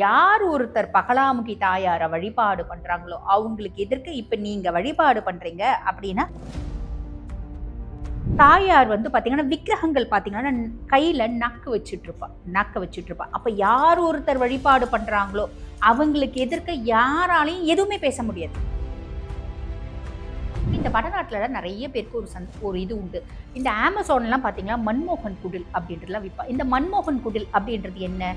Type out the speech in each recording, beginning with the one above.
யார் ஒருத்தர் பகலாமுகி தாயார வழிபாடு பண்றாங்களோ அவங்களுக்கு எதிர்க்க இப்ப நீங்க வழிபாடு பண்றீங்க அப்படின்னா, தாயார் வந்து பாத்தீங்கன்னா விக்கிரகங்கள் பாத்தீங்கன்னா கையில நக்கு வச்சுட்டு இருப்பா. அப்ப யார் ஒருத்தர் வழிபாடு பண்றாங்களோ அவங்களுக்கு எதிர்க்க யாராலையும் எதுவுமே பேச முடியாது. இந்த வடநாட்டுல நிறைய பேருக்கு ஒரு இது உண்டு. இந்த Amazonலாம் பாத்தீங்கன்னா மன்மோகன் குடில் அப்படின்றதுலாம் விற்பா. இந்த மன்மோகன் குடில் அப்படின்றது என்ன?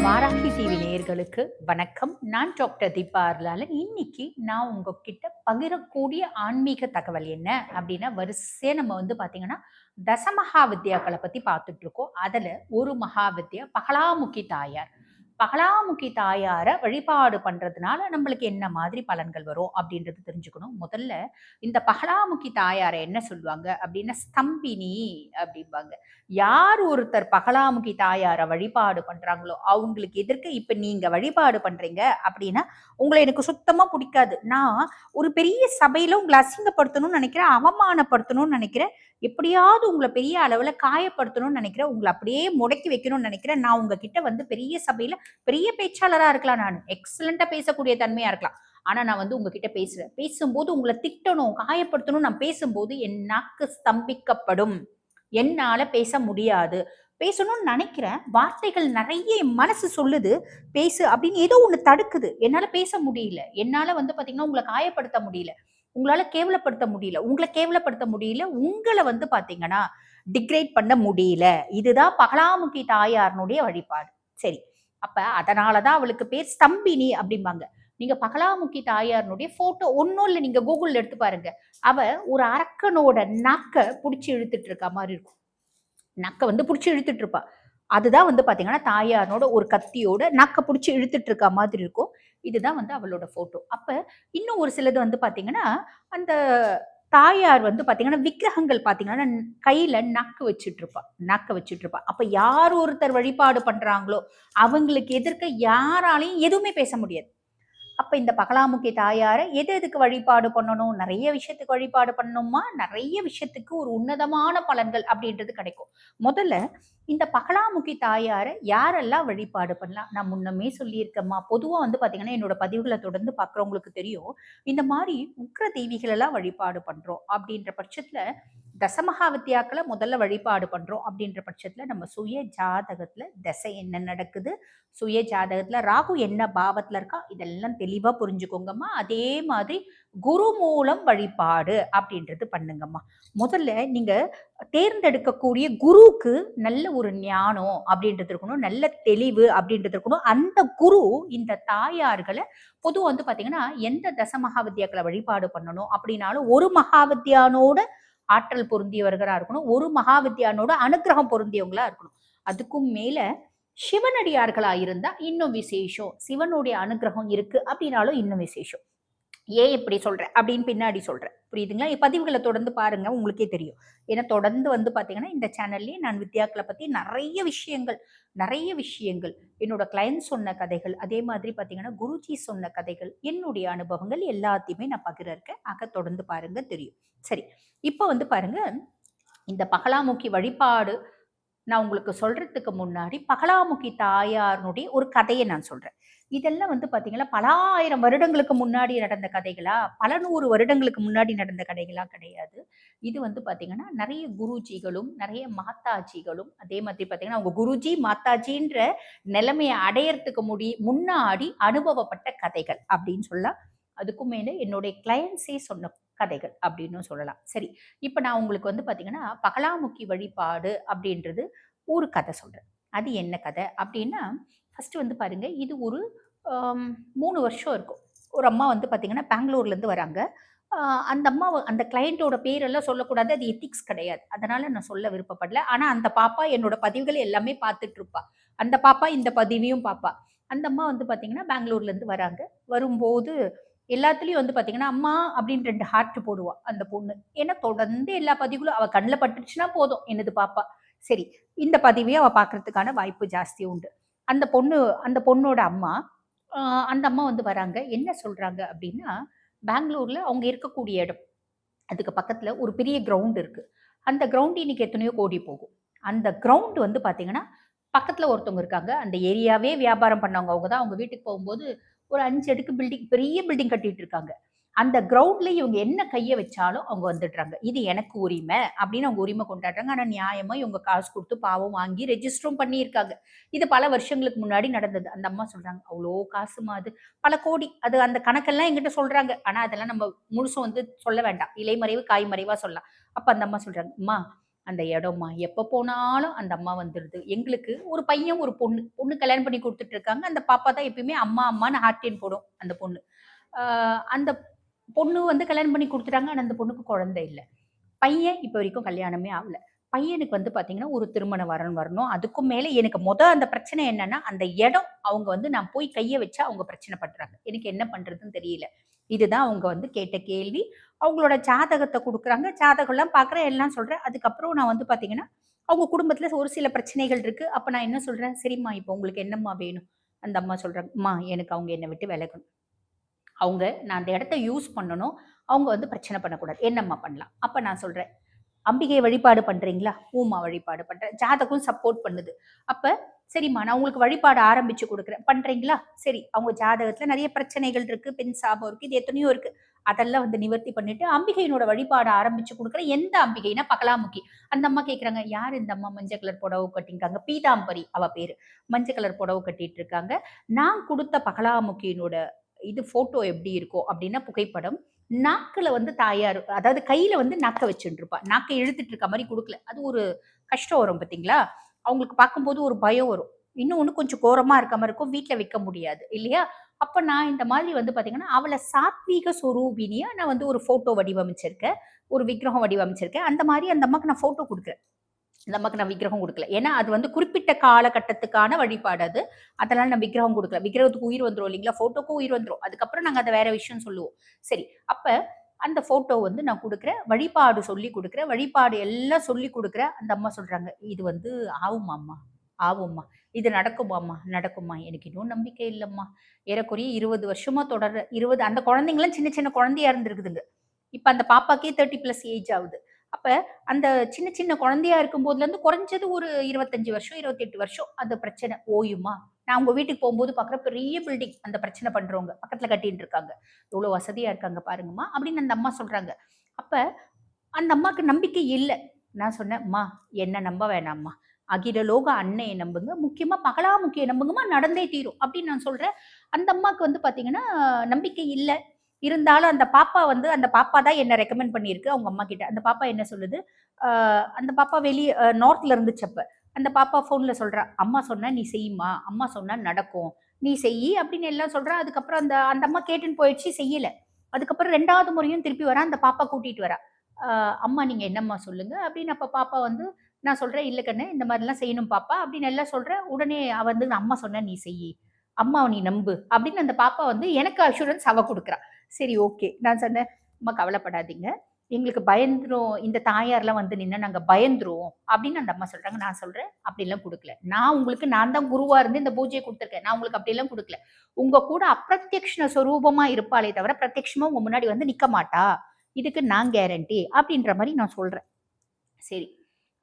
வாராகி டிவி நேயர்களுக்கு வணக்கம். நான் டாக்டர் தீபா அருளாளன். இன்னைக்கு நான் உங்ககிட்ட பகிரக்கூடிய ஆன்மீக தகவல் என்ன அப்படின்னா, வரிசையா நம்ம வந்து பாத்தீங்கன்னா தசமகா வித்யாக்களை பத்தி பார்த்துட்டு இருக்கோம். அதுல ஒரு மகாவித்யா பகலாமுகி தாயார். பகலாமுகி தாயார வழிபாடு பண்றதுனால நம்மளுக்கு என்ன மாதிரி பலன்கள் வரும் அப்படின்றது தெரிஞ்சுக்கணும். முதல்ல இந்த பகலாமுகி தாயார என்ன சொல்லுவாங்க அப்படின்னா, ஸ்தம்பினி அப்படிம்பாங்க. யார் ஒருத்தர் பகலாமுகி தாயார வழிபாடு பண்றாங்களோ அவங்களுக்கு எதிர்க்க இப்ப நீங்க வழிபாடு பண்றீங்க அப்படின்னா, உங்களை எனக்கு சுத்தமா பிடிக்காது. நான் ஒரு பெரிய சபையில உங்களை அசிங்கப்படுத்தணும்னு நினைக்கிறேன், அவமானப்படுத்தணும்னு நினைக்கிறேன், எப்படியாவது உங்களை பெரிய அளவுல காயப்படுத்தணும்னு நினைக்கிறேன், உங்களை அப்படியே முடக்கி வைக்கணும்னு நினைக்கிறேன். நான் உங்ககிட்ட வந்து பெரிய சபையில பெரிய பேச்சாளரா இருக்கலாம், நான் எக்ஸலண்டா பேசக்கூடிய தன்மையா இருக்கலாம், ஆனா நான் வந்து உங்ககிட்ட பேசுறேன், பேசும்போது உங்களை திட்டணும், காயப்படுத்தணும், நான் பேசும்போது என் நாக்கு ஸ்தம்பிக்கப்படும், என்னால பேச முடியாது. பேசணும்னு நினைக்கிறேன், வார்த்தைகள் நிறைய என் மனசு சொல்லுது பேசு அப்படின்னு, ஏதோ ஒண்ணு தடுக்குது, என்னால பேச முடியல, என்னால வந்து பாத்தீங்கன்னா உங்களை காயப்படுத்த முடியல, உங்களால கேவலப்படுத்த முடியல, உங்களை வந்து பாத்தீங்கன்னா டிக்ரேட் பண்ண முடியல. இதுதான் பகலாமுகி தாயாரனுடைய வழிபாடு. சரி, அப்ப அதனாலதான் அவளுக்கு பேர் ஸ்தம்பினி அப்படிம்பாங்க. நீங்க பகலாமுகி தாயாரனுடைய போட்டோ ஒன்னும் இல்ல, நீங்க கூகுள்ல எடுத்து பாருங்க. அவ ஒரு அரக்கனோட நாக்க புடிச்சு இழுத்துட்டு இருக்க மாதிரி இருக்கும். நக்க வந்து புடிச்சு இழுத்துட்டு இருப்பா. அதுதான் வந்து பாத்தீங்கன்னா தாயாரனோட ஒரு கத்தியோட நக்க புடிச்சு இழுத்துட்டு இருக்க மாதிரி இருக்கும். இதுதான் வந்து அவளோட போட்டோ. அப்ப இன்னும் ஒரு சிலது வந்து பாத்தீங்கன்னா, அந்த தாயார் வந்து பாத்தீங்கன்னா விக்கிரகங்கள் பாத்தீங்கன்னா கையில நக்க வச்சுட்டு இருப்பா. அப்ப யார் ஒருத்தர் வழிபாடு பண்றாங்களோ அவங்களுக்கு எதிர்க்க யாராலையும் எதுவுமே பேச முடியாது. அப்ப இந்த பகலாமுகி தாயார எதுக்கு வழிபாடு பண்ணணும்? நிறைய விஷயத்துக்கு வழிபாடு பண்ணணுமா, நிறைய விஷயத்துக்கு ஒரு உன்னதமான பலன்கள் அப்படின்றது கிடைக்கும். முதல்ல இந்த பகலாமுகி தாயார யாரெல்லாம் வழிபாடு பண்ணலாம்? நான் முன்னமே சொல்லியிருக்கேம்மா. பொதுவா வந்து பாத்தீங்கன்னா என்னோட பதிவுகளை தொடர்ந்து பாக்குறவங்களுக்கு தெரியும், இந்த மாதிரி உக்ர தெய்விகள் எல்லாம் வழிபாடு பண்றோம் அப்படின்ற பட்சத்துல, தசமகா வித்யாக்களை முதல்ல வழிபாடு பண்றோம் அப்படின்ற பட்சத்துல நம்ம சுய ஜாதகத்துல தசை என்ன நடக்குது, சுய ஜாதகத்துல ராகு என்ன பாவத்துல இருக்கா, இதெல்லாம் தெளிவா புரிஞ்சுக்கோங்கம்மா. அதே மாதிரி குரு மூலம் வழிபாடு அப்படின்றது பண்ணுங்கம்மா. முதல்ல நீங்க தேர்ந்தெடுக்கக்கூடிய குருவுக்கு நல்ல ஒரு ஞானம் அப்படின்றது இருக்கணும், நல்ல தெளிவு அப்படின்றது இருக்கணும். அந்த குரு இந்த தாயார்களை பொதுவா வந்து பாத்தீங்கன்னா எந்த தசமகாவித்யாக்களை வழிபாடு பண்ணணும் அப்படின்னாலும், ஒரு மகாவித்யானோட ஆற்றல் பொருந்தியவர்களா இருக்கணும், ஒரு மகாவித்யானோட அனுகிரகம் பொருந்தியவங்களா இருக்கணும். அதுக்கும் மேல சிவனடியார்களா இருந்தா இன்னும் விசேஷம். சிவனுடைய அனுகிரகம் இருக்கு அப்படின்னாலும் இன்னும் விசேஷம். ஏன் இப்படி சொல்றேன் அப்படின்னு பின்னாடி சொல்றேன், புரியுதுங்களா? பதிவுகளை தொடர்ந்து பாருங்க, உங்களுக்கே தெரியும். ஏன்னா தொடர்ந்து வந்து பாத்தீங்கன்னா இந்த சேனல்லயே நான் வித்யாக்களை பத்தி நிறைய விஷயங்கள் என்னோட கிளையன்ட் சொன்ன கதைகள், அதே மாதிரி பாத்தீங்கன்னா குருஜி சொன்ன கதைகள், என்னுடைய அனுபவங்கள் எல்லாத்தையுமே நான் பகிர இருக்கேன். ஆக தொடர்ந்து பாருங்க, தெரியும். சரி, இப்ப வந்து பாருங்க, இந்த பகலாமுகி வழிபாடு நான் உங்களுக்கு சொல்றதுக்கு முன்னாடி பகலாமுகி தாயாருடைய ஒரு கதையை நான் சொல்றேன். இதெல்லாம் வந்து பாத்தீங்கன்னா பல ஆயிரம் வருடங்களுக்கு முன்னாடி நடந்த கதைகளா, பல 100 வருடங்களுக்கு முன்னாடி நடந்த கதைகளா கிடையாது. இது வந்து பாத்தீங்கன்னா நிறைய குருஜிகளும் நிறைய மாதாஜிகளும், அதே மாதிரி பாத்தீங்கன்னா அவங்க குருஜி மாதாஜின்ற நிலைமையை அடையறதுக்கு முன்னாடி அனுபவப்பட்ட கதைகள் அப்படின்னு சொல்லலாம். அதுக்கும் மேல என்னுடைய கிளையன்ஸே சொன்ன கதைகள் அப்படின்னு சொல்லலாம். சரி, இப்ப நான் உங்களுக்கு வந்து பாத்தீங்கன்னா பகலாமுகி வழிபாடு அப்படின்றது ஒரு கதை சொல்றேன். அது என்ன கதை அப்படின்னா, ஃபர்ஸ்ட் வந்து பாருங்க, இது ஒரு 3 வருஷம் இருக்கும். ஒரு அம்மா வந்து பாத்தீங்கன்னா பெங்களூர்ல இருந்து வராங்க. அந்த அம்மா அந்த கிளையண்டோட பேரெல்லாம் சொல்லக்கூடாது, அது எத்திக்ஸ் கிடையாது, அதனால நான் சொல்ல விருப்பப்படல. ஆனா அந்த பாப்பா என்னோட பதிவுகள் எல்லாமே பார்த்துட்டு இருப்பா. அந்த பாப்பா இந்த பதிவையும் பாப்பா. அந்த அம்மா வந்து பாத்தீங்கன்னா பெங்களூர்ல இருந்து வராங்க. வரும்போது எல்லாத்துலயும் வந்து பாத்தீங்கன்னா அம்மா அப்படின்னு 2 ஹார்ட் போடுவா அந்த பொண்ணு. ஏன்னா தொடர்ந்து எல்லா பதிவுகளும் அவ கண்ணில் பட்டுச்சுன்னா போதும் என்னது பாப்பா. சரி, இந்த பதிவையும் அவ பாக்குறதுக்கான வாய்ப்பு ஜாஸ்தி உண்டு. அந்த பொண்ணோட அம்மா அந்த அம்மா வந்து வராங்க. என்ன சொல்றாங்க அப்படின்னா, பெங்களூர்ல அவங்க இருக்கக்கூடிய இடம். அதுக்கு பக்கத்துல ஒரு பெரிய கிரவுண்ட் இருக்கு. அந்த கிரவுண்ட் இன்னைக்கு எத்தனையோ கோடி போகும். அந்த கிரவுண்ட் வந்து பார்த்தீங்கன்னா, பக்கத்துல ஒருத்தவங்க இருக்காங்க. அந்த ஏரியாவே வியாபாரம் பண்ணவங்க அவங்க தான். அவங்க வீட்டுக்கு போகும்போது ஒரு 5 அடுக்கு பில்டிங் பெரிய பில்டிங் கட்டிட்டு இருக்காங்க. அந்த கிரவுண்ட்ல இவங்க என்ன கைய வச்சாலும் அவங்க வந்துடுறாங்க. இது எனக்கு உரிமை அப்படின்னு அவங்க உரிமை கொண்டாடுறாங்க. ஆனா நியாயமா இவங்க காசு குடுத்து பாவம் வாங்கி ரெஜிஸ்டரும் பண்ணியிருக்காங்க. இது பல வருஷங்களுக்கு முன்னாடி நடந்தது. அந்த அம்மா சொல்றாங்க, "அவ்ளோ காசுமா அது. பல கோடி." அது அந்த கணக்கெல்லாம் என்கிட்ட சொல்றாங்க. ஆனா அதெல்லாம் நம்ம முழுசும் வந்து சொல்ல வேண்டாம். இலைமறைவு, காய்மறைவா சொல்லலாம். அப்ப அந்த அம்மா சொல்றாங்க, "அம்மா அந்த இடம்மா எப்ப போனாலும் அந்த அம்மா வந்துருது. எங்களுக்கு ஒரு பையன், ஒரு பொண்ணு. பொண்ணு கல்யாணம் பண்ணி குடுத்துட்டு இருக்காங்க. அந்த பாப்பா தான் எப்பயுமே அம்மா, அம்மான்னு ஹார்டின் போடும் அந்த பொண்ணு. ஆ அந்த பொண்ணு வந்து கல்யாணம் பண்ணி குடுத்துட்டாங்க. ஆனா அந்த பொண்ணுக்கு குழந்தை இல்ல. பையன் இப்ப வரைக்கும் கல்யாணமே ஆகல. பையனுக்கு வந்து பார்த்தீங்கன்னா, ஒரு திருமண வரன் வரணும். அதுக்கும் மேல எனக்கு அந்த பிரச்சனை என்னன்னா, அந்த இடம் அவங்க வந்து நான் போய் கைய வச்சா அவங்க பிரச்சனை பண்றாங்க. எனக்கு என்ன பண்றதுன்னு தெரியல. இதுதான் அவங்க வந்து கேட்ட கேள்வி. அவங்களோட ஜாதகத்த குடுக்குறாங்க. ஜாதகம்லாம் பார்க்குறேன், எல்லாம் சொல்றேன். அதுக்கப்புறம் நான் வந்து பார்த்தீங்கன்னா, அவங்க குடும்பத்தில ஒரு சில பிரச்சனைகள் இருக்கு. அப்ப நான் என்ன சொல்றேன், "சரிம்மா, இப்போ உங்களுக்கு என்னம்மா வேணும்?" அந்த அம்மா சொல்றாங்க, "அம்மா எனக்கு அவங்க என்ன விட்டு விலகணும். நான் அந்த இடத்த யூஸ் பண்ணணும். அவங்க வந்து பிரச்சனை பண்ணக்கூடாது. என்னம்மா பண்ணலாம்?" அப்ப நான் சொல்றேன், "அம்பிகை வழிபாடு பண்றீங்களா?" "ஊமா வழிபாடு பண்றேன்." ஜாதகம் சப்போர்ட் பண்ணுது. அப்ப சரிம்மா நான் உங்களுக்கு வழிபாடு ஆரம்பிச்சு குடுக்குறேன். பண்றீங்களா? சரி. அவங்க ஜாதகத்துல நெறைய பிரச்சனைகள் இருக்கு. பெண் சாபம் இருக்கு. இது எத்தனையோ இருக்கு. அதெல்லாம் வந்து நிவர்த்தி பண்ணிட்டு, அம்பிகையினோட வழிபாடு ஆரம்பிச்சு குடுக்குறேன். எந்த அம்பிகைன்னா பகலாமுகி. அந்த அம்மா கேட்குறாங்க, "யார் இந்த அம்மா மஞ்ச கலர் புடவ கட்டியிருக்காங்க?" பீதாம்பரி அவ பேரு. மஞ்ச கலர் புடவ கட்டிட்டு இருக்காங்க. நான் குடுத்த பகலாமுகியினோட ஃபோட்டோ எப்படி இருக்கும் அப்படின்னா, புகைப்படம். நாக்குல வந்து தாயார் அதாவது கையில வந்து நாக்க வச்சுட்டு இருப்பா. நாக்க இழுத்துட்டு இருக்க மாரி குடுக்கல. அது ஒரு கஷ்டம் வரும் பார்த்தீங்களா? அவங்களுக்கு பார்க்கும்போது ஒரு பயம் வரும். இன்னொன்னு கொஞ்சம் கோரமா இருக்க மாரி இருக்கும். வீட்ல வைக்க முடியாது இல்லையா? அப்ப நான் இந்த மாதிரி வந்து பார்த்தீங்கன்னா, அவள சாத்வீக சொரூபினியா நான் வந்து ஒரு ஃபோட்டோ வடிவமைச்சிருக்கேன். ஒரு விக்கிரகம் வடிவமைச்சிருக்கேன். அந்த மாரி அந்த அம்மாக்கு நான் ஃபோட்டோ குடுக்குறேன். அந்த அம்மாக்கு நான் விக்கிரகம் குடுக்கல. ஏன்னா, அது வந்து குறிப்பிட்ட காலகட்டத்துக்கான வழிபாடு அது. அதனால நான் விக்கிரகம் குடுக்கல. விக்கிரகத்துக்கு உயிர் வந்துரும் இல்லைங்களா? ஃபோட்டோக்கும் உயிர் வந்துரும். அதுக்கப்புறம் நாங்க அத வேற விஷயம் சொல்லுவோம். சரி. அப்ப அந்த ஃபோட்டோ வந்து நான் குடுக்குறேன். வழிபாடு சொல்லிக் குடுக்குறேன். வழிபாடு எல்லாம் சொல்லிக் குடுக்குறேன். அந்த அம்மா சொல்றாங்க, "இது வந்து ஆவுமாம்மா, ஆவும்மா. இது நடக்குமாம்மா, நடக்கும்மா. எனக்கு இன்னும் நம்பிக்கை இல்லம்மா. ஏறக்குறைய 20 வருஷமா தொடர்ற 20 அந்த குழந்தைங்கலாம் சின்ன சின்ன குழந்தையா இருந்திருக்குதுங்க. இப்ப அந்த பாப்பாக்கே 30 பிளஸ் ஏஜ் ஆகுது. அப்ப அந்த சின்ன சின்ன குழந்தையா இருக்கும்போதுலேருந்து குறைஞ்சது ஒரு 25 வருஷம், 28 வருஷம் அந்த பிரச்சனை ஓயுமா? நான் உங்க வீட்டுக்கு போம்போது பார்க்குறேன் பெரிய பில்டிங் அந்த பிரச்சனை பண்றவங்க. பக்கத்துல கட்டிட்டு இருக்காங்க. எவ்வளோ வசதியா இருக்காங்க பாருங்கம்மா, அப்படின்னு அந்த அம்மா சொல்றாங்க. அப்ப அந்த அம்மாக்கு நம்பிக்கை இல்ல. நான் சொன்னேன், "அம்மா என்ன நம்ப வேணாம்மா. அகில லோக அன்னைய நம்புங்க. முக்கியமா பகலாமுகிய நம்புங்கம்மா நடந்தே தீரும்." அப்படின்னு நான் சொல்றேன். அந்த அம்மாக்கு வந்து பார்த்தீங்கன்னா, நம்பிக்கை இல்ல. இருந்தாலும் அந்த பாப்பா தான் என்ன ரெக்கமெண்ட் பண்ணியிருக்கு அவங்க அம்மாகிட்ட. அந்த பாப்பா என்ன சொல்லுது, அ அந்த பாப்பா வெளிய நார்த்ல இருந்துச்சு அப்ப. அந்த பாப்பா ஃபோன்ல சொல்றா, "அம்மா சொன்னா நீ செய்யுமா. அம்மா சொன்னா நடக்கும். நீ செய்யி" அப்படின்னு எல்லாம் சொல்றா. அதுக்கப்புறம் அந்த அந்த அம்மா கேட்டுன்னு போயிடுச்சு, செய்யல. அதுக்கப்புறம் 2வது முறையும் திருப்பி வரா. அந்த பாப்பா கூட்டிட்டு வரா. "அ அம்மா நீங்க என்னம்மா சொல்லுங்க?" அப்படின்னு அப்ப பாப்பா வந்து நான் சொல்றேன், "இல்ல கண்ணு இந்த மாரிலாம் செய்யணும் பாப்பா" அப்படின்னு எல்லாம் சொல்றேன். உடனே அவ வந்து, "அம்மா சொன்னா நீ செய்யி. அம்மாவ நீ நம்பு" அப்படின்னு அந்த பாப்பா வந்து எனக்கு அஷ்யூரன்ஸ் அவ குடுக்குறா. சரி ஓகே. நான் சொன்னேன், "அம்மா கவலைப்படாதீங்க. எங்களுக்கு பயந்துரும். இந்த தாயார்லாம் வந்து நின்னா நாங்க பயந்துருவோம்." அப்படின்னு அந்த அம்மா சொல்றாங்க. நான் சொல்றேன், "அப்படிலாம் குடுக்கல. நான் தான் குருவா இருந்து இந்த பூஜைய குடுத்துருக்கேன். நான் உங்களுக்கு அப்படிலாம் குடுக்கல. உங்க கூட அப்பிரத்யக்ஷ சொரூபமா இருப்பாளே தவிர, பிரத்யக்ஷமா உங்க முன்னாடி வந்து நிக்க மாட்டா. இதுக்கு நான் கேரண்டி." அப்படின்ற மாரி நான் சொல்றேன். சரி.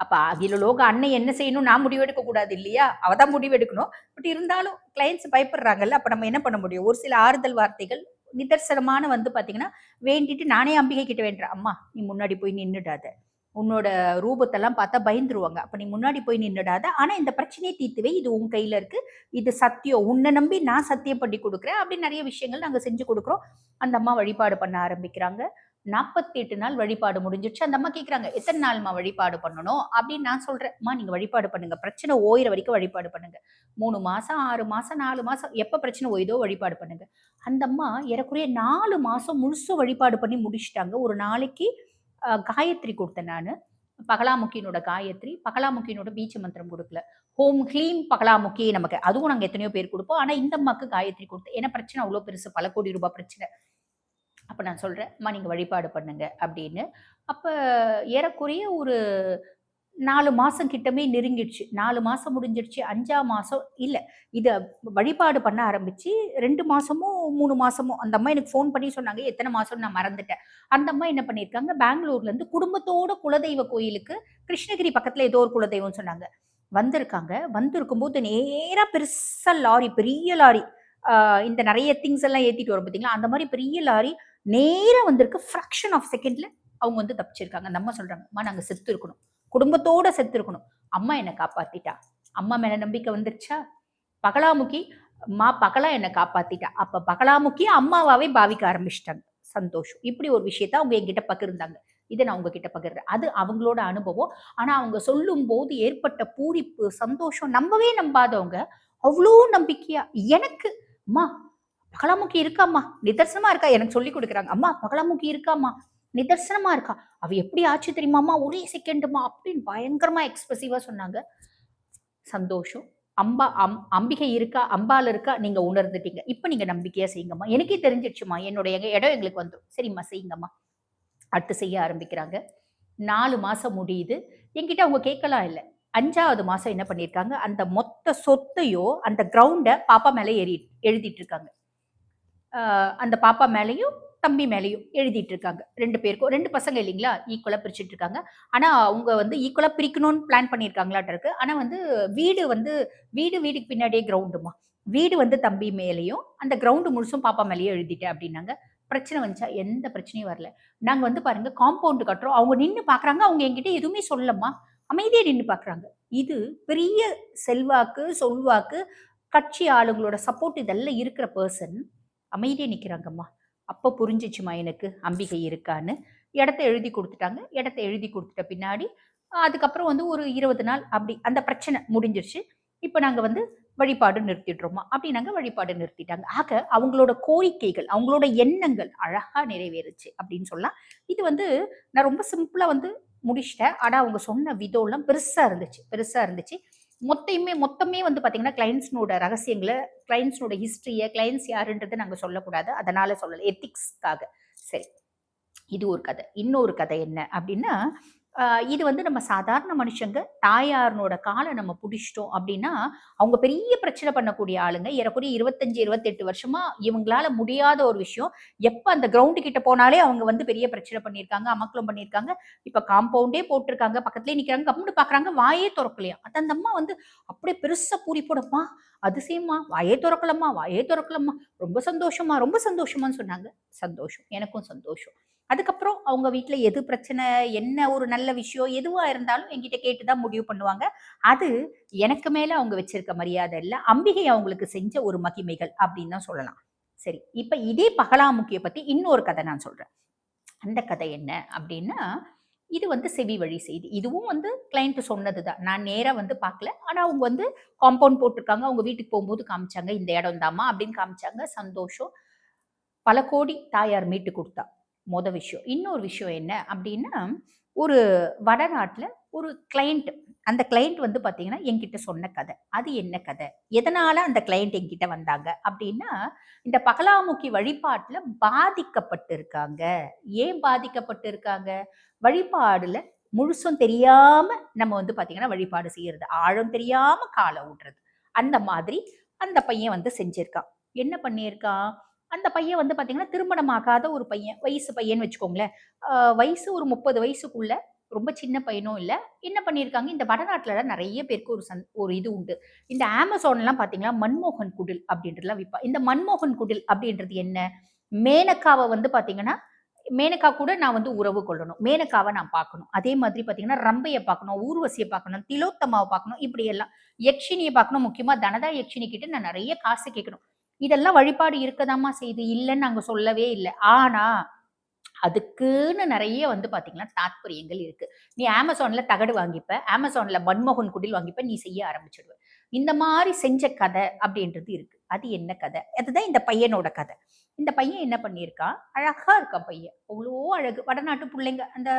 அப்ப அகில லோக அன்னை என்ன செய்யணும்? நான் முடிவெடுக்க கூடாது இல்லையா? அவ தான் முடிவெடுக்கணும். பட் இருந்தாலும் கிளையன்ட்ஸ் பயப்படுறாங்கல்ல. அப்ப நம்ம என்ன பண்ண முடியும்? ஒரு சில ஆறுதல் வார்த்தைகள் நிதர்சனமான வந்து பார்த்தீங்கன்னா, வேண்டிட்டு நானே அம்பிகை கிட்ட வேண்டுறேன். "அம்மா நீ முன்னாடி போய் நின்னுடாத. உன்னோட ரூபத்தெல்லாம் பார்த்தா பயந்துருவாங்க. அப்ப நீ முன்னாடி போய் நின்னுடாத. ஆனா இந்த பிரச்சனைய தீர்த்து வை. இது உன் கையில இருக்கு. இது சத்தியம். உன்ன நம்பி நான் சத்தியம் பண்ணி குடுக்குறேன்." அப்படின்னு நெறைய விஷயங்கள் நாங்க செஞ்சு குடுக்குறோம். அந்த அம்மா வழிபாடு பண்ண ஆரம்பிக்கிறாங்க. 48 நாள் வழிபாடு முடிஞ்சிருச்சு. அந்த அம்மா கேட்குறாங்க, "எத்தன நாள்மா வழிபாடு பண்ணணும்?" அப்படின்னு நான் சொல்றேன். "அம்மா நீங்க வழிபாடு பண்ணுங்க. பிரச்சனை ஓயிற வரைக்கும் வழிபாடு பண்ணுங்க. 3 மாசம், 6 மாசம், 4 மாசம் எப்ப பிரச்சனை ஓயுதோ வழிபாடு பண்ணுங்க." அந்த அம்மா ஏறக்குறைய 4 மாசம் முழுசும் வழிபாடு பண்ணி முடிச்சுட்டாங்க. ஒரு நாளைக்கு காயத்ரி குடுத்தேன் நானு. பகலாமுகியினோட காயத்ரி, பகலாமுகியினோட பீஜ மந்திரம் குடுக்கல. ஓம் ஹ்லீம் பகலாமுகி நமக்கு. அதுவும் நாங்க எத்தனையோ பேர் குடுப்போம். ஆனா இந்த அம்மாக்கு காயத்ரி குடுத்தேன். ஏன்னா பிரச்சனை அவ்ளோ பெருசு. பல கோடி ரூபாய் பிரச்சனை. அப்ப நான் சொல்றேன், "அம்மா நீங்க வழிபாடு பண்ணுங்க" அப்படின்னு. அப்ப ஏறக்குறைய ஒரு 4 மாசம் கிட்டமே நெருங்கிடுச்சு. 4 மாசம் முடிஞ்சிடுச்சு. 5ஆம் மாசம் இல்ல. இத வழிபாடு பண்ண ஆரம்பிச்சு 2 மாசமோ, 3 மாசமோ அந்த அம்மா எனக்கு ஃபோன் பண்ணி சொன்னாங்க. எத்தன மாசம்னு நான் மறந்துட்டேன். அந்த அம்மா என்ன பண்ணியிருக்காங்க, பெங்களூர்லேருந்து குடும்பத்தோட குலதெய்வ கோயிலுக்கு கிருஷ்ணகிரி பக்கத்துல ஏதோ ஒரு குலதெய்வம்னு சொன்னாங்க. வந்திருக்காங்க. வந்திருக்கும்போது நேரா பெருசா லாரி, பெரிய லாரி. இந்த நெறைய திங்ஸ் எல்லாம் ஏத்திட்டு வரும் பார்த்தீங்களா, அந்த மாரி பெரிய லாரி நேரா வந்திருக்கு. ஃபிராக்ஷன் ஆஃப் செகண்ட்ல அவங்க வந்து தப்பிச்சிருக்காங்க. அந்த அம்மா சொல்றாங்க, "அம்மா நாங்க செத்து இருக்கணும். குடும்பத்தோட செத்து இருக்கணும். அம்மா என்ன காப்பாத்திட்டா." அம்மா மேல நம்பிக்கை வந்துருச்சா? பகலாமுகி, "அம்மா பகலா என்ன காப்பாத்திட்டா." அப்ப பகலாமுகிய அம்மாவாவே பாவிக்க ஆரம்பிச்சுட்டாங்க. சந்தோஷம். இப்படி ஒரு விஷயத்த அவங்க என்கிட்ட பகிர்ந்தாங்க. இத நான் உங்ககிட்ட பகிர்றேன். அது அவங்களோட அனுபவம். ஆனா அவங்க சொல்லும்போது ஏற்பட்ட பூரிப்பு, சந்தோஷம் நம்பவே நம்பாதவங்க, அவ்ளோ நம்பிக்கையா எனக்கு, "அம்மா பகலாமுகி இருக்காம்மா, நிதர்சனமா இருக்கா." எனக்கு சொல்லிக் குடுக்குறாங்க. "அம்மா பகலாமுகி இருக்காம்மா, நிதர்சனமா இருக்கா. அவ எப்படி ஆச்சு தெரியுமாம்மா, ஒரே செகண்டும்மா." அப்படின்னு பயங்கரமா எக்ஸ்பிரசிவா சொன்னாங்க. சந்தோஷம். அம்பிகை இருக்கா, அம்பாள் இருக்கா, நீங்க உணர்ந்துட்டீங்க. இப்ப நீங்க நம்பிக்கையா செய்யுங்கம்மா. எனக்கே தெரிஞ்சிடுச்சும்மா. என்னுடைய இடம் எங்களுக்கு வந்துரும். சரிம்மா செய்யுங்கம்மா. அடுத்து செய்ய ஆரம்பிக்கிறாங்க. 4 மாசம் முடியுது. என்கிட்ட அவங்க கேட்கலாம் இல்ல. 5வது மாசம் என்ன பண்ணியிருக்காங்க, அந்த மொத்த சொத்தையும் அந்த கிரவுண்ட பாப்பா மேல எழுதிட்டு இருக்காங்க. அந்த பாப்பா மேலயும், தம்பி மேலயும் எழுதிட்டு இருக்காங்க. 2 பேருக்கும் 2 பசங்க இல்லைங்களா? ஈக்குவலா பிரிச்சுட்டு இருக்காங்க. ஆனா, அவங்க வந்து ஈக்குவலா பிரிக்கணும்னு பிளான் பண்ணியிருக்காங்களாட்ருக்கு. ஆனா வந்து வீடு வந்து வீடுக்கு பின்னாடியே கிரவுண்டுமா. வீடு வந்து தம்பி மேலயும், அந்த கிரவுண்ட் முழுசும் பாப்பா மேலயும் எழுதிட்டேன் அப்டின்னாங்க. பிரச்சனை வந்துச்சா? எந்த பிரச்சனையும் வரல. நாங்க வந்து பாருங்க காம்பவுண்ட் கட்டுறோம். அவங்க நின்னு பார்க்குறாங்க. அவங்க என்கிட்ட எதுவுமே சொல்லம்மா. அமைதியா நின்னு பார்க்குறாங்க. இது பெரிய செல்வாக்கு, சொல்வாக்கு, கட்சி ஆளுங்களோட சப்போர்ட் இதெல்லாம் இருக்கிற பெர்சன் அமைதியா நிக்கிறாங்கம்மா. அப்ப புரிஞ்சுச்சும்மா எனக்கு அம்பிகை இருக்கான்னு. இடத்த எழுதி குடுத்துட்டாங்க. இடத்த எழுதி குடுத்துட்ட பின்னாடி, அதுக்கப்புறம் வந்து ஒரு 20 நாள் அப்படி அந்த பிரச்சனை முடிஞ்சிருச்சு. இப்ப நாங்க வந்து வழிபாடு நிறுத்திடுறோம்மா. அப்படின்னாங்க வழிபாடு நிறுத்திட்டாங்க. ஆக அவங்களோட கோரிக்கைகள், அவங்களோட எண்ணங்கள் அழகா நிறைவேறுச்சு அப்படின்னு சொல்லலாம். இது வந்து நான் ரொம்ப சிம்பிளா வந்து முடிச்சுட்டேன். ஆனா அவங்க சொன்ன விதம்லாம் பெருசா இருந்துச்சு பெருசா இருந்துச்சு. மொத்தமே வந்து பார்த்தீங்கன்னா, கிளையண்ட்ஸ்னோட ரகசியங்கள, கிளையண்ட்ஸ்னோட ஹிஸ்டரிய, கிளையண்ட்ஸ் யாருன்றத நாங்க சொல்லக்கூடாது. அதனால சொல்லல. எத்திக்ஸ்க்காக. சரி. இது ஒரு கதை. இன்னொரு கதை என்ன அப்டின்னா, இது வந்து நம்ம சாதாரண மனுஷங்க, தாயாரினோட கால நம்ம புடிச்சுட்டோம் அப்டின்னா, அவங்க பெரிய பிரச்சனை பண்ணக்கூடிய ஆளுங்க. ஏறக்குறைய 25, 28 வருஷமா இவங்களால முடியாத ஒரு விஷயம். எப்ப அந்த கிரவுண்ட் கிட்ட போனாலே அவங்க வந்து பெரிய பிரச்சனை பண்ணியிருக்காங்க, அமர்க்களம் பண்ணியிருக்காங்க. இப்ப காம்பவுண்டே போட்டிருக்காங்க. பக்கத்திலேயே நிக்கிறாங்க. கம்முனு பார்க்குறாங்க. வாயே தொறக்கலையாம். அது அந்த அம்மா வந்து அப்படியே பெருசா பூரிப்போட, "அம்மா அதிசயம்மா! வாயே தொறக்கலம்மா, வாயே தொறக்கலம்மா. ரொம்ப சந்தோஷம்மா, ரொம்ப சந்தோஷமான்னு" சொன்னாங்க. சந்தோஷம். எனக்கும் சந்தோஷம். அதுக்கப்புறம் அவங்க வீட்ல எது பிரச்சனை, என்ன ஒரு நல்ல விஷயம், எதுவா இருந்தாலும் என்கிட்ட கேட்டு தான் முடிவு பண்ணுவாங்க. அது எனக்கு மேல அவங்க வச்சிருக்க மரியாதை இல்ல. அம்பிகை அவங்களுக்கு செஞ்ச ஒரு மகிமைகள் அப்படின்னு தான் சொல்லலாம். சரி. இப்ப இதே பகலாமுக்கிய பத்தி இன்னொரு கதை நான் சொல்றேன். அந்த கதை என்ன அப்படின்னா, இது வந்து செவி வழி செய்தி. இதுவும் வந்து கிளையன்ட் சொன்னது தான். நான் நேரா வந்து பார்க்கல. ஆனா அவங்க வந்து காம்பவுண்ட் போட்டிருக்காங்க. அவங்க வீட்டுக்கு போகும்போது காமிச்சாங்க. இந்த இடம் தாம்மா அப்படின்னு காமிச்சாங்க. சந்தோஷம். பல கோடி தாயார் மீட்டு குடுத்தா. மொத விஷயம். இன்னொரு விஷயம் என்ன அப்டின்னா, ஒரு வடநாட்ல ஒரு கிளையண்ட். அந்த கிளையண்ட் வந்து பார்த்தீங்கன்னா, என்கிட்ட சொன்ன கத. அது என்ன கத? எதனால அந்த கிளையண்ட் என்கிட்ட வந்தாங்க அப்டின்னா, இந்த பகலாமுகி வழிபாட்டுல பாதிக்கப்பட்டிருக்காங்க. ஏன் பாதிக்கப்பட்டிருக்காங்க? வழிபாடுல முழுசும் தெரியாம நம்ம வந்து பார்த்தீங்கன்னா, வழிபாடு செய்யறது. ஆழம் தெரியாம கால ஊட்டுறது. அந்த மாதிரி அந்த பையன் வந்து செஞ்சிருக்கான். என்ன பண்ணியிருக்கான்? அந்த பையன் வந்து பார்த்தீங்கன்னா, திருமணம் ஆகாத ஒரு பையன். வயசு பையன்னு வச்சுக்கோங்களேன். வயசு ஒரு 30 வயசுக்குள்ள. ரொம்ப சின்ன பையனும் இல்ல. என்ன பண்ணியிருக்காங்க, இந்த வடநாட்டுலலாம் நெறைய பேருக்கு ஒரு இது உண்டு. இந்த Amazonலாம் பார்த்தீங்கன்னா, மன்மோகன் குடில் அப்படின்றதெல்லாம் விப்பா. இந்த மன்மோகன் குடில் அப்படின்றது என்ன? மேனகாவ வந்து பார்த்தீங்கன்னா, மேனகா கூட நான் வந்து உறவு கொள்ளணும். மேனகாவ நான் பார்க்கணும். அதே மாதிரி பார்த்தீங்கன்னா, ரம்பைய பார்க்கணும், ஊர்வசிய பார்க்கணும், திலோத்தமாவ பார்க்கணும், இப்படியெல்லாம். யக்ஷினிய பார்க்கணும். முக்கியமா தனதா யக்ஷினி கிட்ட நான் நெறைய காசு கேட்கணும். இதெல்லாம் வழிபாடு இருக்கதாம்மா செய்யுது. இல்லன்னு நாங்க சொல்லவே இல்ல. ஆனா, அதுக்குன்னு நெறைய வந்து பார்த்தீங்கன்னா, தாத்பரியங்கள் இருக்கு. நீ Amazonல தகடு வாங்கிப்ப, Amazonல மன்மோகன் குடில் வாங்கிப்ப, நீ செய்ய ஆரம்பிச்சுடுவ. இந்த மாரி செஞ்ச கத அப்படின்றது இருக்கு. அது என்ன கத? அதுதான் இந்த பையனோட கத. இந்த பையன் என்ன பண்ணியிருக்கான், அழகா இருக்கான் பையன். அவ்ளோ அழகு. வடநாட்டு புள்ளைங்க, அந்த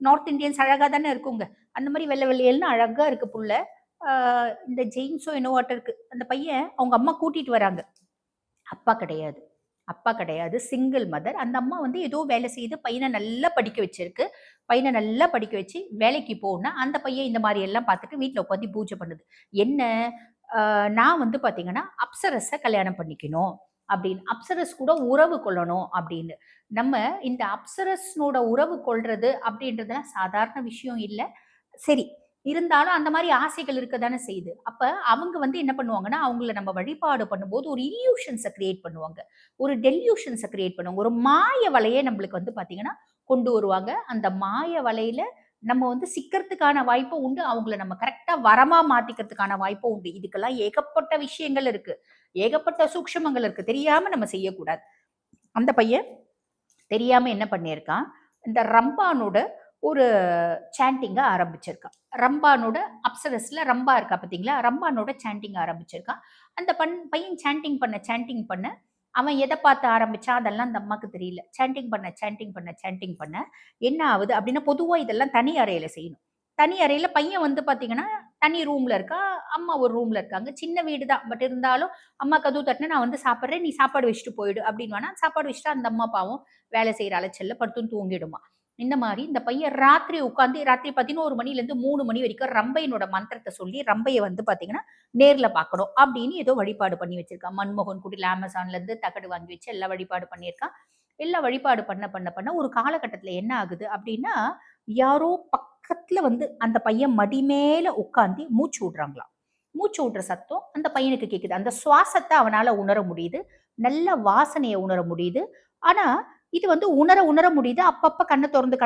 நார்த் இண்டியன்ஸ் அழகா தானே இருக்குங்க. அந்த மாரி வெள்ள வெள்ளேல்ன்னு அழகா இருக்கு புள்ள. ஆ இந்த ஜெயின்ஸோ என்னவோட்ட இருக்கு. அந்த பையன் அவங்க அம்மா கூட்டிட்டு வராங்க. அப்பா கிடையாது. அப்பா கிடையாது, சிங்கிள் மதர். அந்த அம்மா வந்து ஏதோ வேலை செய்து பையன நல்லா படிக்க வச்சிருக்கு. பையன நல்லா படிக்க வச்சு வேலைக்கு போனா, அந்த பையன் இந்த மாரி எல்லாம் பார்த்துட்டு வீட்ல உட்காந்து பூஜை பண்ணுது. என்ன நான் வந்து பார்த்தீங்கன்னா, அப்சரஸ கல்யாணம் பண்ணிக்கணும் அப்படின்னு. அப்சரஸ் கூட உறவு கொள்ளணும் அப்படின்னு. நம்ம இந்த அப்சரஸ்னோட உறவு கொள்றது அப்படின்றதெல்லாம் சாதாரண விஷயம் இல்ல. சரி. இருந்தாலும் அந்த மாரி ஆசைகள் இருக்க தானே செய்யுது. அப்ப அவங்க வந்து என்ன பண்ணுவாங்கன்னா, அவங்கள நம்ம வழிபாடு பண்ணும்போது ஒரு இல்யூஷன்ஸ கிரியேட் பண்ணுவாங்க. ஒரு டெல்யூஷன்ஸ கிரியேட் பண்ணுவாங்க. ஒரு மாய வலைய நம்மளுக்கு வந்து பார்த்தீங்கன்னா, கொண்டு வருவாங்க. அந்த மாய வலையில நம்ம வந்து சிக்கறதுக்கான வாய்ப்பும் உண்டு. அவங்கள நம்ம கரெக்ட்டா வரமா மாத்திக்கிறதுக்கான வாய்ப்பும் உண்டு. இதுக்கெல்லாம் ஏகப்பட்ட விஷயங்கள் இருக்கு. ஏகப்பட்ட சூக்ஷமங்கள் இருக்கு. தெரியாம நம்ம செய்யக்கூடாது. அந்த பையன் தெரியாம என்ன பண்ணியிருக்கான், இந்த ரம்பானோட ஒரு சாண்டிங்க ஆரம்பிச்சிருக்கான். ரம்பானோட அப்சரஸ்ல ரம்பா இருக்கா பார்த்தீங்களா? ரம்பானோட சாண்டிங் ஆரம்பிச்சிருக்கான். அந்த பையன் சாண்டிங் பண்ண, அவன் எத பார்த்து ஆரம்பிச்சான், அதெல்லாம் அந்த அம்மாக்கு தெரியல. சாண்டிங் பண்ண என்ன ஆவுது அப்டின்னா, பொதுவா இதெல்லாம் தனி அறையில செய்யணும். தனி அறையில பையன் வந்து பார்த்தீங்கன்னா, தனி ரூம்ல இருக்கான். அம்மா ஒரு ரூம்ல இருக்காங்க. சின்ன வீடு தான். பட் இருந்தாலும் அம்மா கதவு தட்டுனா, "நான் வந்து சாப்பிடுறேன். நீ சாப்பாடு வச்சுட்டு போயிடு" அப்டின்னுவானா. சாப்பாடு வச்சுட்டா அந்த அம்மா பாவம் வேலை செய்ற அலைச்சல்ல படுத்துன்னு தூங்கிடுமா. இந்த மாரி இந்த பையன் ராத்திரி உட்கார்ந்து ராத்திரி 11 மணிலேருந்து 3 மணி வரைக்கும் ரம்பையினோட மந்திரத்த சொல்லி, ரம்பைய வந்து பார்த்தீங்கன்னா, நேர்ல பார்க்கணும். அப்படின்னு ஏதோ வழிபாடு பண்ணி வச்சிருக்கான். மன்மோகன் குடில் Amazonலேருந்து தகடு வாங்கி வச்சு எல்லாம் வழிபாடு பண்ணியிருக்கான். எல்லாம் வழிபாடு பண்ண ஒரு காலகட்டத்தில என்ன ஆகுது அப்படின்னா, யாரோ பக்கத்துல வந்து அந்த பையன் மடி மேல உட்கார்ந்து மூச்சு விடுறாங்களாம். மூச்சு விடுற சத்தம் அந்த பையனுக்கு கேட்குது. அந்த சுவாசத்த அவனால உணர முடியுது. நல்ல வாசனைய உணர முடியுது. ஆனா, இது வந்து உணர முடியுது. அப்பப்ப கண்ண தொறந்து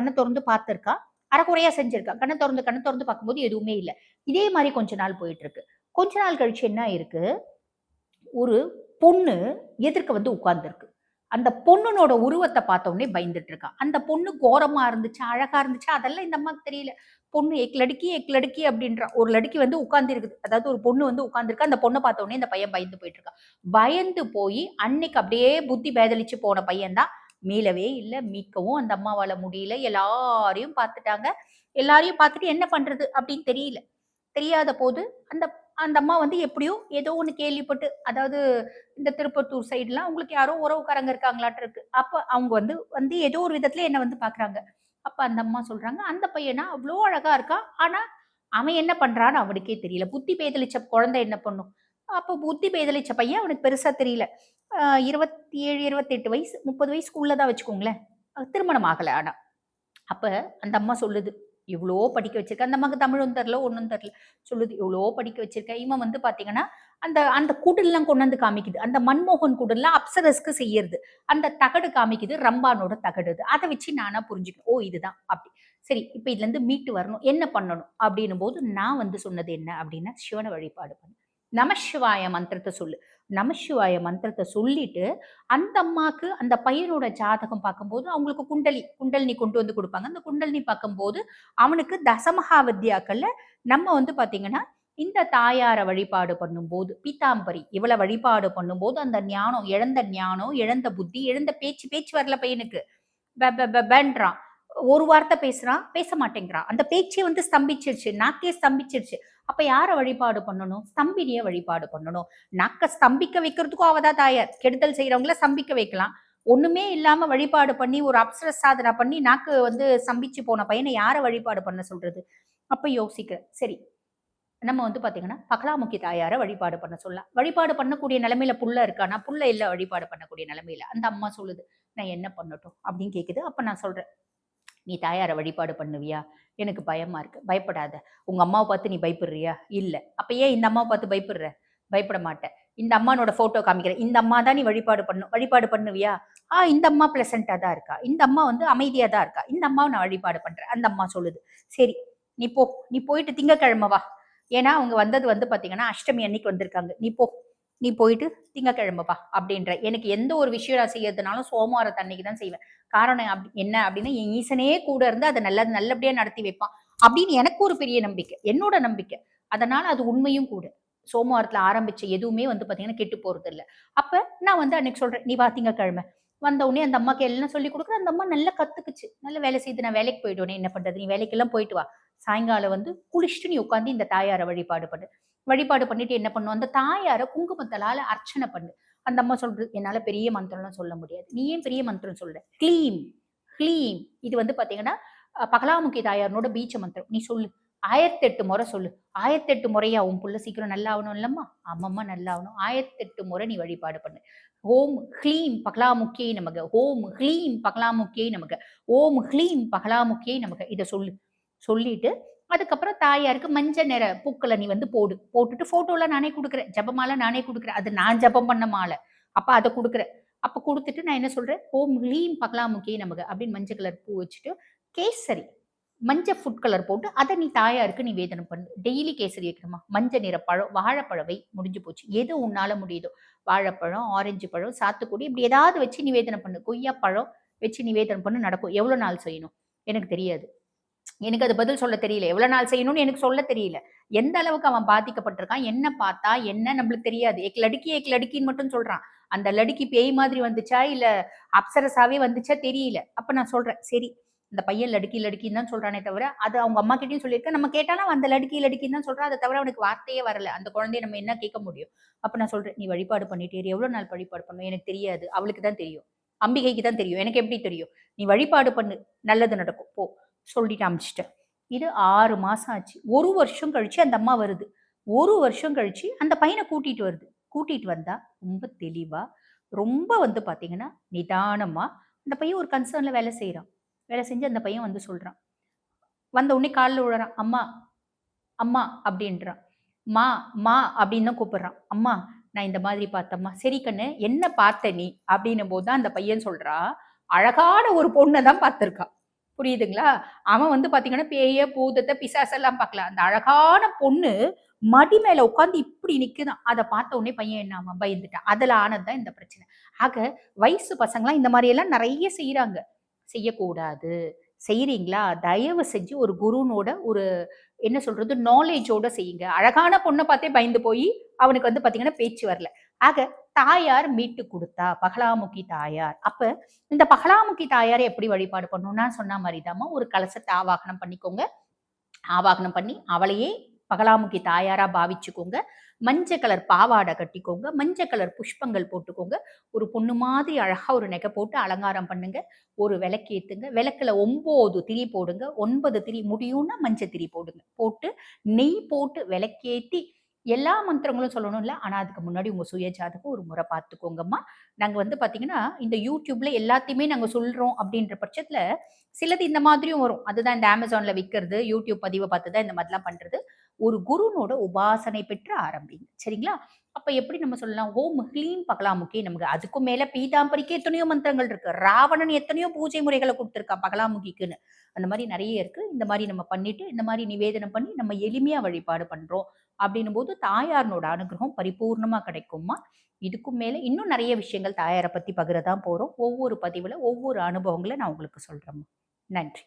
பார்த்திருக்கான். அரைகுறையா செஞ்சிருக்கான். கண்ண தொறந்து பார்க்கும்போது எதுவுமே இல்ல. இதே மாரி கொஞ்ச நாள் போயிட்டு இருக்கு. கொஞ்ச நாள் கழிச்சு என்ன ஆயிருக்கு, ஒரு பொண்ணு எதிர்க்க வந்து உட்கார்ந்திருக்கு. அந்த பொண்ணுனோட உருவத்த பார்த்த உடனே பயந்துட்டு இருக்கா. அந்த பொண்ணு கோரமா இருந்துச்சா, அழகா இருந்துச்சா, அதெல்லாம் இந்த அம்மாக்கு தெரியல. பொண்ணு "ஏக் லடுக்கி" அப்படின்றா. ஒரு லடுக்கி வந்து உட்கார்ந்து இருக்குது. அதாவது ஒரு பொண்ணு வந்து உட்கார்ந்திருக்கு. அந்த பொண்ண பார்த்த உடனே இந்த பையன் பயந்து போயிட்டு இருக்கான். பயந்து போயி அன்னைக்கு அப்படியே புத்தி பேதலிச்சு போன பையன் தான் மீளவே இல்ல. மீட்கவும் அந்த அம்மாவால முடியல. எல்லாரையும் பார்த்துட்டாங்க. எல்லாரையும் பார்த்துட்டு என்ன பண்றது அப்படின்னு தெரியல. தெரியாத போது அந்த அந்த அம்மா வந்து எப்படியோ ஏதோ ஒண்ணு கேள்விப்பட்டு அதாவது இந்த திருப்பத்தூர் சைடுலாம் உங்களுக்கு யாரோ உறவுக்காரங்க இருக்காங்களாட்டு இருக்கு. அப்ப அவங்க வந்து வந்து ஏதோ ஒரு விதத்துல என்ன வந்து பார்க்குறாங்க. அப்ப அந்த அம்மா சொல்றாங்க, "அந்த பையனா அவ்ளோ அழகா இருக்கான். ஆனா, அவன் என்ன பண்றான்னு அவனுக்கே தெரியல. புத்தி பேதலிச்ச குழந்தை என்ன பண்ணும்?" அப்ப புத்தி பேதலிச்ச பையன் அவனுக்கு பெருசா தெரியல. 27, 28 வயசு, 30 வயசுக்குள்ள தான் வச்சுக்கோங்களேன். திருமணம் ஆகல ஆனா. அப்ப அந்த அம்மா சொல்லுது, "இவ்ளோ படிக்க வச்சிருக்க." அந்த அம்மாக்கு தமிழும் தெரியல, ஒண்ணும் தெரியல. சொல்லுது, "இவ்ளோ படிக்க வச்சிருக்க." இவன் வந்து பார்த்தீங்கன்னா, அந்த அந்த குடில்லாம் கொண்டு வந்து காமிக்குது. அந்த மன்மோகன் குடில்லாம் அப்சரஸ்க்கு செய்யறது. அந்த தகடு காமிக்குது, ரம்பானோட தகடு அது. அத வச்சு நானா புரிஞ்சுக்கணும். ஓ! இதுதான் அப்டி. சரி, இப்ப இதுலருந்து மீட்டு வரணும். என்ன பண்ணணும்? அப்டின்னும்போது நான் வந்து சொன்னது என்ன அப்டின்னா, சிவன வழிபாடு பண்ணு. நமசிவாய மந்திரத்த சொல்லு. நமசிவாய மந்திரத்த சொல்லிட்டு, அந்த அம்மாக்கு அந்த பையனோட ஜாதகம் பார்க்கும்போது, அவங்களுக்கு குண்டலினி கொண்டு வந்து குடுப்பாங்க. அந்த குண்டலினி பார்க்கும்போது, அவனுக்கு தசமகா வித்யாக்கள்ல நம்ம வந்து பார்த்தீங்கன்னா, இந்த தாயார வழிபாடு பண்ணும்போது, பீதாம்பரி இவள வழிபாடு பண்ணும்போது, அந்த ஞானம், இழந்த புத்தி, இழந்த பேச்சு பேச்சு வரல பையனுக்கு. பென்றான். ஒரு வார்த்தை பேசுறான், பேச மாட்டேங்கிறான். அந்த பேச்சே வந்து ஸ்தம்பிச்சிருச்சு. நாக்கே ஸ்தம்பிச்சிருச்சு. அப்ப யார வழிபாடு பண்ணணும்? ஸ்தம்பினிய வழிபாடு பண்ணணும். நாக்க ஸ்தம்பிக்க வைக்கிறதுக்கும் அவ தான் தாயார். கெடுதல் செய்றவங்கள ஸ்தம்பிக்க வைக்கலாம். ஒண்ணுமே இல்லாம வழிபாடு பண்ணி, ஒரு அப்சர சாதன பண்ணி, நாக்கு வந்து ஸ்தம்பிச்சு போன பையன யார வழிபாடு பண்ண சொல்றது? அப்ப யோசிக்கிறேன். சரி, நம்ம வந்து பாத்தீங்கன்னா, பகலாமுகி தாயார வழிபாடு பண்ண சொல்லலாம். வழிபாடு பண்ணக்கூடிய நிலைமையில புள்ள இருக்கான்னா, புள்ள இல்ல வழிபாடு பண்ணக்கூடிய நிலைமையில. அந்த அம்மா சொல்லுது, "நான் என்ன பண்ணட்டும்?" அப்படின்னு கேக்குது. அப்ப நான் சொல்றேன், "நீ தாயார வழிபாடு பண்ணுவியா? எனக்கு பயமா இருக்கு." "பயப்படாத. உங்க அம்மாவ பார்த்து நீ பயப்படுறியா?" "இல்ல." "அப்ப ஏன் இந்த அம்மாவ பார்த்து பயப்படுற?" "பயப்பட மாட்டேன்." "இந்த அம்மானோட ஃபோட்டோ காமிக்கிறேன். இந்த அம்மா தான் நீ வழிபாடு பண்ணணும். வழிபாடு பண்ணுவியா?" இந்த அம்மா ப்ளசன்ட்டா தான் இருக்கா. இந்த அம்மா வந்து அமைதியா தான் இருக்கா. இந்த அம்மாவ நான் வழிபாடு பண்றேன்." அந்த அம்மா சொல்லுது. "சரி, நீ போ. நீ போயிட்டு திங்கட்கிழமை வா." ஏன்னா, அவங்க வந்தது வந்து பார்த்தீங்கன்னா, அஷ்டமி அன்னைக்கு வந்திருக்காங்க. "நீ போ. நீ போயிட்டு திங்கட்கிழமை வா." அப்படின்றேன். எனக்கு எந்த ஒரு விஷயம் நான் செய்யறதுனாலும் சோமவாரத்து அன்னைக்கு தான் செய்வேன். காரணம் என்ன அப்படின்னா, என் ஈசனே கூட இருந்து அத நல்லபடியா நடத்தி வைப்பான். அப்படின்னு எனக்கு ஒரு பெரிய நம்பிக்கை. என்னோட நம்பிக்கை. அதனால அது உண்மையும் கூட. சோமவாரத்துல ஆரம்பிச்ச எதுவுமே வந்து பார்த்தீங்கன்னா, கெட்டு போறதில்ல. அப்ப நான் வந்து அன்னைக்கு சொல்றேன், "நீ வா திங்கட்கிழமை." வந்த உடனே அந்த அம்மாக்கு எல்லாம் சொல்லிக் குடுக்குறேன். அந்த அம்மா நல்லா கத்துக்குச்சு. நல்ல வேலை செய்யுது. நான் வேலைக்கு போயிடுவேனே, என்ன பண்றது? நீ வேலைக்கெல்லாம் போயிட்டு வா. சாயங்காலம் வந்து குளிச்சுட்டு நீ உட்கார்ந்து இந்த தாயார வழிபாடு பண்ணு. வழிபாடு பண்ணிட்டு என்ன பண்ணும்? அந்த தாயார குங்குமத்தலால அர்ச்சனை பண்ணு. அந்த அம்மா சொல்றது, என்னால பெரிய மந்திரம்லாம் சொல்ல முடியாது. நீ ஏன் பெரிய மந்திரம் சொல்ற? க்ளீம், க்ளீம். இது வந்து பார்த்தீங்கன்னா, பகலாமுகி தாயாரினோட பீஜ மந்திரம். நீ சொல்லு. 1008 முறை சொல்லு. 1008 முறையா உன் புள்ள சீக்கிரம் நல்லா ஆவணும் இல்லம்மா? ஆமாம்மா நல்லா ஆவணும். 1008 முறை நீ வழிபாடு பண்ணு. ஓம் ஹ்லீம் பகலாமுக்கியை நமக. ஓம் ஹ்லீம் பகலாமுக்கியை நமக. ஓம் ஹ்லீம் பகலாமுக்கியை நமக. இத சொல்லு. சொல்லிட்டு, அதுக்கப்புறம் தாயாருக்கு மஞ்ச நிற பூக்கள நீ வந்து போடு. போட்டுட்டு ஃபோட்டோலாம் நானே குடுக்குறேன். ஜெபமால நானே குடுக்குறேன். அது நான் ஜெபம் பண்ண மாலை. அப்ப அத குடுக்குறேன். அப்ப குடுத்துட்டு நான் என்ன சொல்றேன், ஓம் ஹ்லீம் பகலாமுக்கியை நமக அப்படின்னு மஞ்சள் கலர் பூ வச்சுட்டு, கேசரி மஞ்ச ஃபுட் கலர் போட்டு அத நீ தாயாருக்கு நிவேதனம் பண்ணு. டெய்லி கேசரி வைக்கணுமா? மஞ்ச நிற பழம், வாழைப்பழ வை முடிஞ்சு போச்சு. எது உன்னால முடியுதோ, வாழைப்பழம், ஆரஞ்சு பழம், சாத்துக்குடி இப்படி ஏதாவது வச்சு நிவேதனம் பண்ணு. கொய்யாப்பழம் வச்சு நிவேதனம் பண்ணு நடக்கும். எவ்வளோ நாள் செய்யணும்? எனக்கு தெரியாது. எனக்கு அது பதில் சொல்ல தெரியல. எவ்வளவு நாள் செய்யணும்னு எனக்கு சொல்ல தெரியல. எந்த அளவுக்கு அவன் பாதிக்கப்பட்டிருக்கான், என்ன பார்த்தா, என்ன நம்மளுக்கு தெரியாது. "ஏக் லடுக்கி, ஏக் லடுக்கின்னு" மட்டும் சொல்றான். அந்த லடுக்கி பேய் மாதிரி வந்துச்சா, இல்ல அப்சரஸாவே வந்துச்சா தெரியல. அப்ப நான் சொல்றேன், சரி இந்த பையன் லடுக்கி லடுக்கின்னு தான் சொல்றானே தவிர, அது அவங்க அம்மா கிட்டயும் சொல்லியிருக்கேன். நம்ம கேட்டாலும் அந்த லடுக்கி லடுக்கின்னு தான் சொல்றான். அத தவிர அவனுக்கு வார்த்தையே வரல. அந்த குழந்தைய நம்ம என்ன கேட்க முடியும்? அப்ப நான் சொல்றேன், "நீ வழிபாடு பண்ணிட்டே இரு. எவ்வளவு நாள் வழிபாடு பண்ணணும்? எனக்கு தெரியாது. அவளுக்கு தான் தெரியும். அம்பிகைக்கு தான் தெரியும். எனக்கு எப்படி தெரியும்? நீ வழிபாடு பண்ணு. நல்லது நடக்கும். போ." சொல்லிட்டு அனுப்பிச்சுட்டேன். இது 6 மாசம் ஆச்சு. 1 வருஷம் கழிச்சு அந்த அம்மா வருது. 1 வருஷம் கழிச்சு அந்த பையன கூட்டிட்டு வருது. கூட்டிட்டு வந்தா ரொம்ப தெளிவா, ரொம்ப வந்து பார்த்தீங்கன்னா, நிதானமா அந்த பையன் ஒரு கன்சர்ன்ல வேலை செய்றான். வேலை செஞ்சு அந்த பையன் வந்து சொல்றான். வந்த உடனே கால்ல விழுறான். "அம்மா, அம்மா" அப்படின்றான். "மா, மா" அப்படின்னு தான் கூப்பிடுறான். "அம்மா, நான் இந்த மாதிரி பார்த்தம்மா." "சரி கண்ணு, என்ன பார்த்த நீ?" அப்படின்னும்போது தான் அந்த பையன் சொல்றான், அழகான ஒரு பொண்ண தான் பார்த்திருக்கான். புரியுதுங்களா? அவன் வந்து பார்த்தீங்கன்னா, பேய, பூதத்த, பிசாசெல்லாம் பார்க்கல. அந்த அழகான பொண்ணு மடி மேல உட்கார்ந்து இப்படி நிக்குதாம். அத பார்த்த உடனே பையன் என்ன ஆவான்? பயந்துட்டான். அதுல ஆனது தான் இந்த பிரச்சனை. ஆக வயசு பசங்கலாம் இந்த மாரி எல்லாம் நெறைய செய்றாங்க. செய்யக்கூடாது. செய்றீங்களா? தயவு செஞ்சு ஒரு குருனோட ஒரு என்ன சொல்றது? நாலேட்ஜோட செய்யுங்க. அழகான பொண்ண பார்த்தே பயந்து போயி, அவனுக்கு வந்து பார்த்தீங்கன்னா, பேச்சு வரல. ஆக தாயார் மீட்டு குடுத்தா, பகலாமுகி தாயார். அப்ப இந்த பகலாமுகி தாயார எப்படி வழிபாடு பண்ணணும்? நான் சொன்ன மாரி தாம்மா, ஒரு கலசத்த ஆவாகனம் பண்ணிக்கோங்க. ஆவாகனம் பண்ணி, அவளையே பகலாமுகி தாயாரா பாவிச்சுக்கோங்க. மஞ்ச கலர் பாவாடை கட்டிக்கோங்க. மஞ்ச கலர் புஷ்பங்கள் போட்டுக்கோங்க. ஒரு பொண்ணு மாதிரி அழகா ஒரு நகை போட்டு அலங்காரம் பண்ணுங்க. ஒரு விளக்கேத்துங்க. விளக்குல 9 திரி போடுங்க. 9 திரி முடியும்னா மஞ்ச திரி போடுங்க. போட்டு நெய் போட்டு விளக்கேத்தி எல்லா மந்திரங்களும் சொல்லணும் இல்ல. ஆனா அதுக்கு முன்னாடி உங்க சுய ஜாதகம் ஒரு முறை பார்த்துக்கோங்கம்மா. நாங்க வந்து பார்த்தீங்கன்னா, இந்த YouTubeல எல்லாத்தையுமே நாங்க சொல்றோம் அப்படின்ற பட்சத்துல, சிலது இந்த மாதிரியும் வரும். அதுதான் இந்த Amazonல விக்கிறது, YouTube பதிவ பார்த்து தான் இந்த மாதிரிலாம் பண்றது. ஒரு குருனோட உபாசனை பெற்று ஆரம்பிங்க. சரிங்களா? அப்ப எப்படி நம்ம சொல்லலாம்? ஓம் ஹ்லீம் பகலாமுகி நமக்கு அதுக்கும் மேல பீதாம்பரிக்கு எத்தனையோ மந்திரங்கள் இருக்கு. ராவணன் எத்தனையோ பூஜை முறைகள குடுத்திருக்கான் பகலாமுகிக்குன்னு. அந்த மாரி நெறைய இருக்கு. இந்த மாரி நம்ம பண்ணிட்டு, இந்த மாரி நிவேதனம் பண்ணி நம்ம எளிமையா வழிபாடு பண்றோம். அப்படின்னும்போது தாயாரினோட அனுகிரகம் பரிபூர்ணமா கிடைக்கும்மா. இதுக்கும் மேல இன்னும் நெறைய விஷயங்கள் தாயார பத்தி பகிர தான் போறோம். ஒவ்வொரு பதிவுல ஒவ்வொரு அனுபவங்கள நான் உங்களுக்கு சொல்றேன்மா. நன்றி.